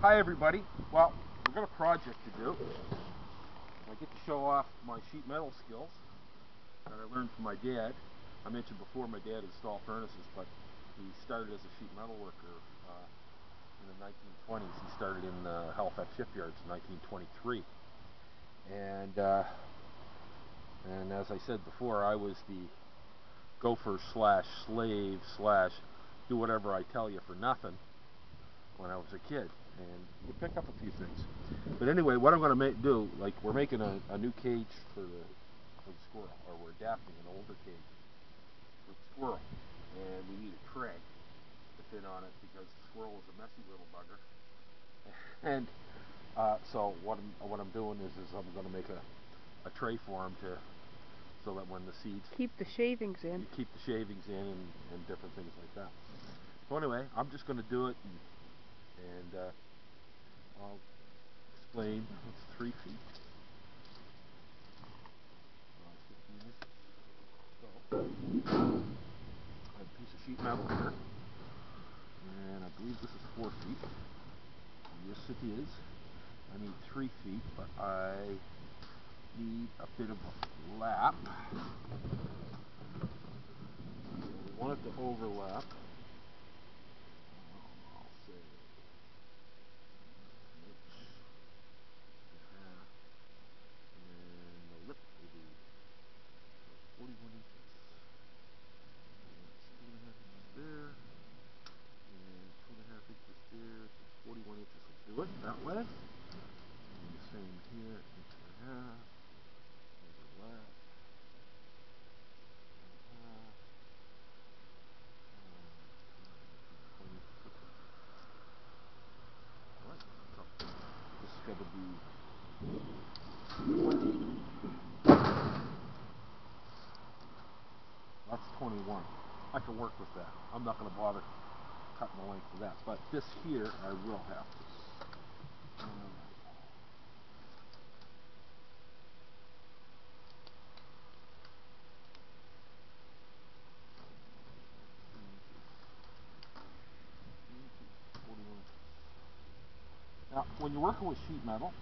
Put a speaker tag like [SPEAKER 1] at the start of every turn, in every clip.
[SPEAKER 1] Hi everybody. Well, we've got a project to do. I get to show off my sheet metal skills that I learned from my dad. I mentioned before my dad installed furnaces, but he started as a sheet metal worker in the 1920s. He started in Halifax shipyards in 1923. And as I said before, I was the gopher slash slave slash do whatever I tell you for nothing when I was a kid, and you pick up a few things. But anyway, what I'm going to do, like we're making a new cage for the squirrel, or we're adapting an older cage for the squirrel, and we need a tray to fit on it because the squirrel is a messy little bugger. And so what I'm doing is I'm going to make a tray for him so that when the seeds
[SPEAKER 2] keep the shavings in.
[SPEAKER 1] You keep the shavings in and different things like that. So anyway, I'm just going to do it. And I'll explain. It's 3 feet. So, I have a piece of sheet metal here, and I believe this is 4 feet. Yes, it is. I need 3 feet, but I need a bit of a lap. We want it to overlap. Do it that way. And the same here, inch and a half. Overlap. Alright, so this is going to be 20. That's 21. I can work with that. I'm not going to bother cutting the length of that. But this here, I will have to. Now, when you're working with sheet metal,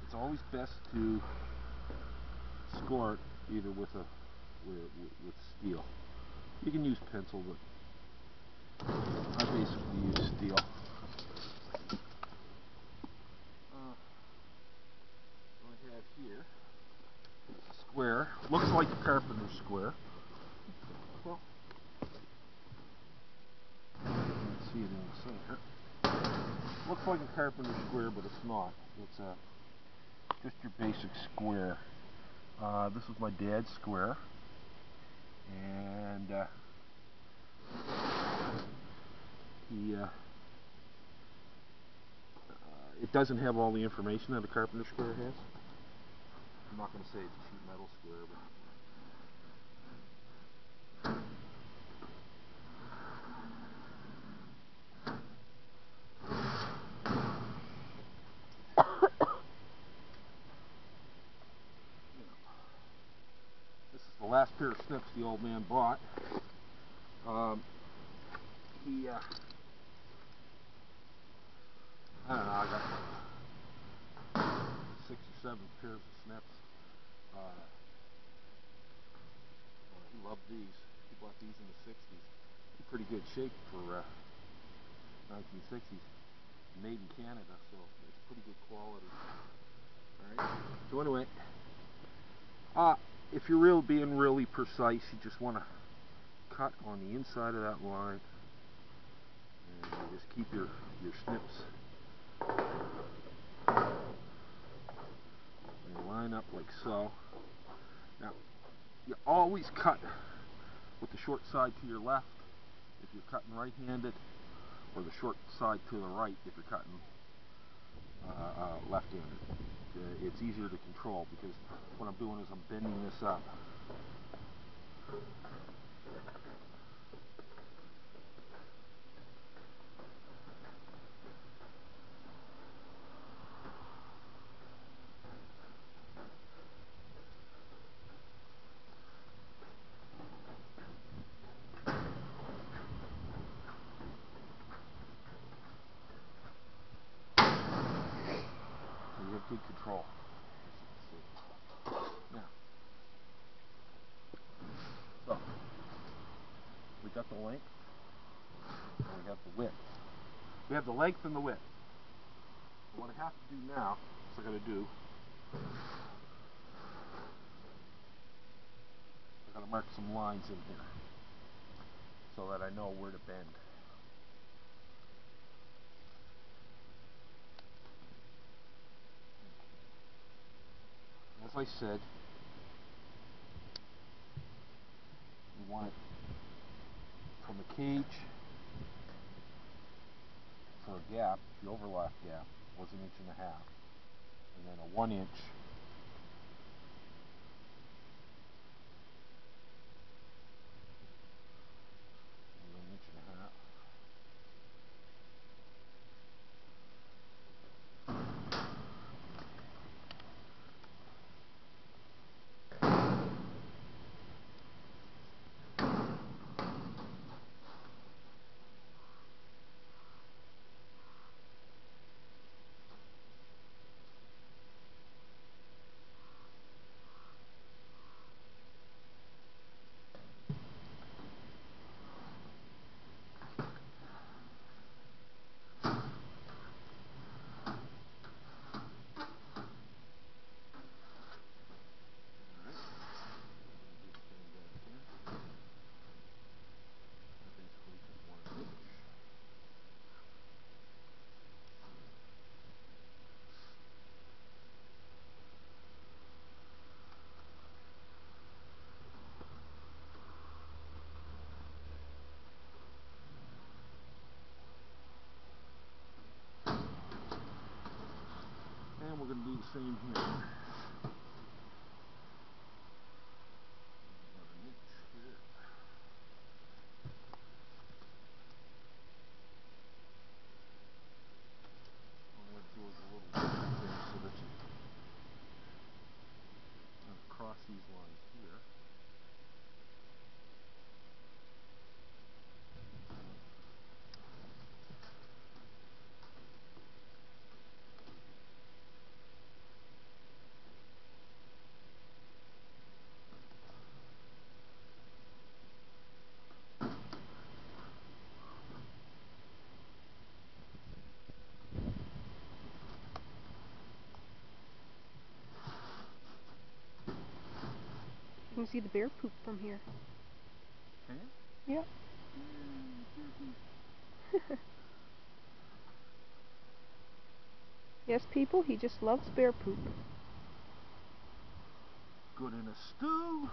[SPEAKER 1] it's always best to score it either with steel. You can use pencil, but I basically use steel. What I have here is a square. Looks like a carpenter's square. Well, you can see it in the center. Looks like a carpenter's square, but it's not. It's just your basic square. This was my dad's square, and it doesn't have all the information that a carpenter square has. I'm not going to say it's a sheet metal square, but this is the last pair of snips the old man bought. I don't know, I got 6 or 7 pairs of snips. He loved these. He bought these in the 60s. In pretty good shape for 1960s. Made in Canada, so it's pretty good quality. Alright, so anyway, if you're being really precise, you just want to cut on the inside of that line, and you just keep your snips. And you line up like so. Now, you always cut with the short side to your left if you're cutting right-handed, or the short side to the right if you're cutting left-handed. It's easier to control because what I'm doing is I'm bending this up. take control. Now, so we got the length and we have the width. We have the length and the width. What I have to do now is I gotta mark some lines in here so that I know where to bend. As I said, we want it from the cage for a gap. The overlap gap was 1.5 inches, and then a 1 inch and 1.5 inches. And we're going to do the same here. About 1 inch here. I'm going to do it a little bit there so that you cross these lines here.
[SPEAKER 2] You can see the bear poop from here.
[SPEAKER 1] Can you?
[SPEAKER 2] Yep. Yes, people, he just loves bear poop.
[SPEAKER 1] Good in a stew.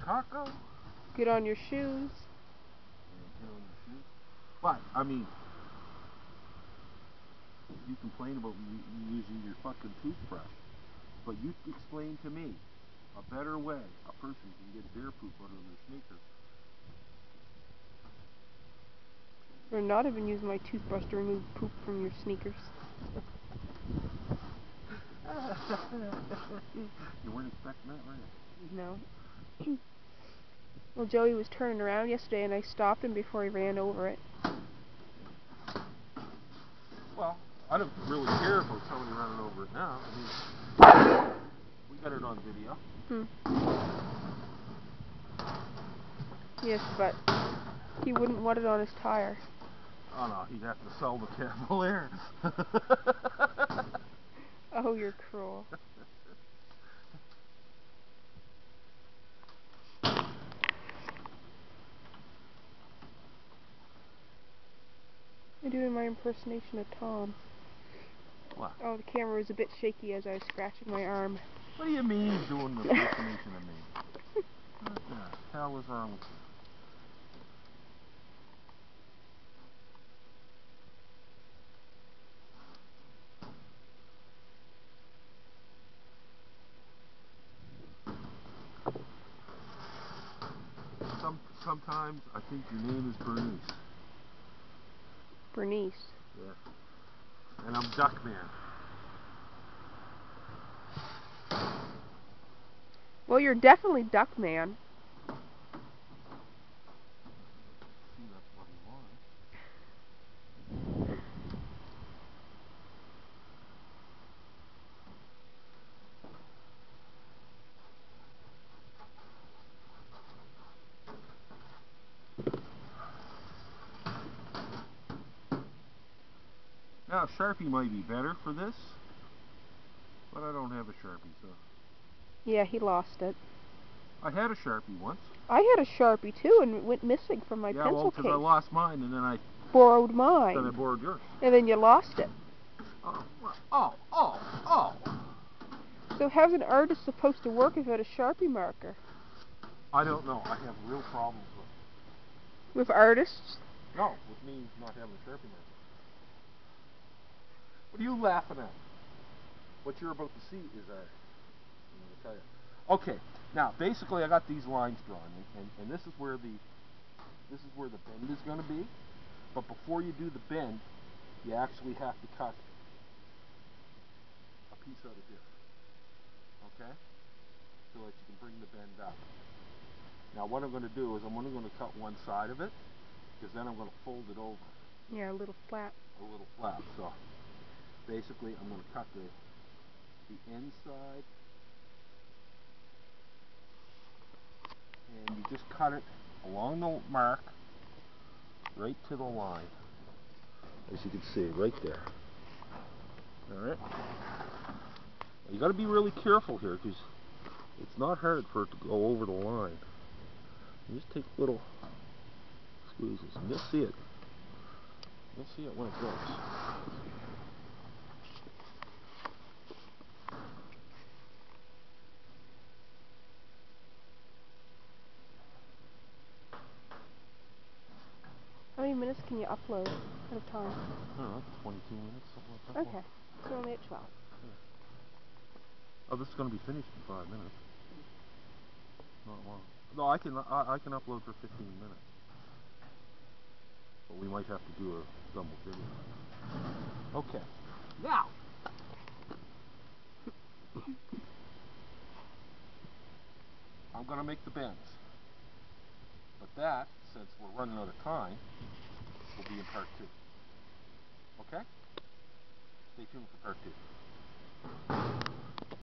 [SPEAKER 1] Taco.
[SPEAKER 2] Good on your shoes.
[SPEAKER 1] But, I mean, you complain about me using your fucking toothbrush. But you explain to me a better way a person can get bear poop out of their sneakers.
[SPEAKER 2] Or not even use my toothbrush to remove poop from your sneakers.
[SPEAKER 1] You weren't expecting that, were you?
[SPEAKER 2] No. Well, Joey was turning around yesterday and I stopped him before he ran over it.
[SPEAKER 1] Well, I don't really care about somebody running over it now. I mean, we got it on video.
[SPEAKER 2] Yes, but he wouldn't want it on his tire.
[SPEAKER 1] Oh no, he'd have to sell the Cavalier.
[SPEAKER 2] Oh, you're cruel. I'm doing my impersonation of Tom.
[SPEAKER 1] What?
[SPEAKER 2] Oh, the camera was a bit shaky as I was scratching my arm.
[SPEAKER 1] What do you mean doing the impersonation of me? What the hell is wrong with you? Sometimes I think your name is Bernice.
[SPEAKER 2] Bernice.
[SPEAKER 1] Yeah. And I'm Duckman.
[SPEAKER 2] Well, you're definitely Duckman.
[SPEAKER 1] See, that's what he wants. Now, Sharpie might be better for this, but I don't have a Sharpie, so.
[SPEAKER 2] Yeah, he lost it.
[SPEAKER 1] I had a Sharpie once.
[SPEAKER 2] I had a Sharpie too, and it went missing from my pencil
[SPEAKER 1] because
[SPEAKER 2] case.
[SPEAKER 1] I lost mine, and then I
[SPEAKER 2] Borrowed mine.
[SPEAKER 1] Then I borrowed yours.
[SPEAKER 2] And then you lost it.
[SPEAKER 1] Oh.
[SPEAKER 2] So how's an artist supposed to work without a Sharpie marker?
[SPEAKER 1] I don't know. I have real problems with
[SPEAKER 2] With artists?
[SPEAKER 1] No, with me not having a Sharpie marker. What are you laughing at? What you're about to see is art. I'm going to tell you. Okay, now basically I got these lines drawn, and this is where the bend is going to be. But before you do the bend, you actually have to cut a piece out of here. Okay? So that you can bring the bend up. Now what I'm going to do is I'm only going to cut one side of it, because then I'm going to fold it over.
[SPEAKER 2] Yeah, a little flap.
[SPEAKER 1] A little flap. So basically I'm going to cut the inside, and you just cut it along the mark right to the line, as you can see right there. Alright? You got to be really careful here, because it's not hard for it to go over the line. You just take little squeezes and you'll see it. You'll see it when it goes.
[SPEAKER 2] How many minutes can you upload at a time?
[SPEAKER 1] I don't know, 22 minutes, something like that.
[SPEAKER 2] Okay, so only at 12.
[SPEAKER 1] Oh, this is going to be finished in 5 minutes. Not long. No, I can upload for 15 minutes. But we might have to do a double video. Okay. Now. I'm going to make the bends. But that, since we're running out of time, will be in part 2. Okay? Stay tuned for part 2.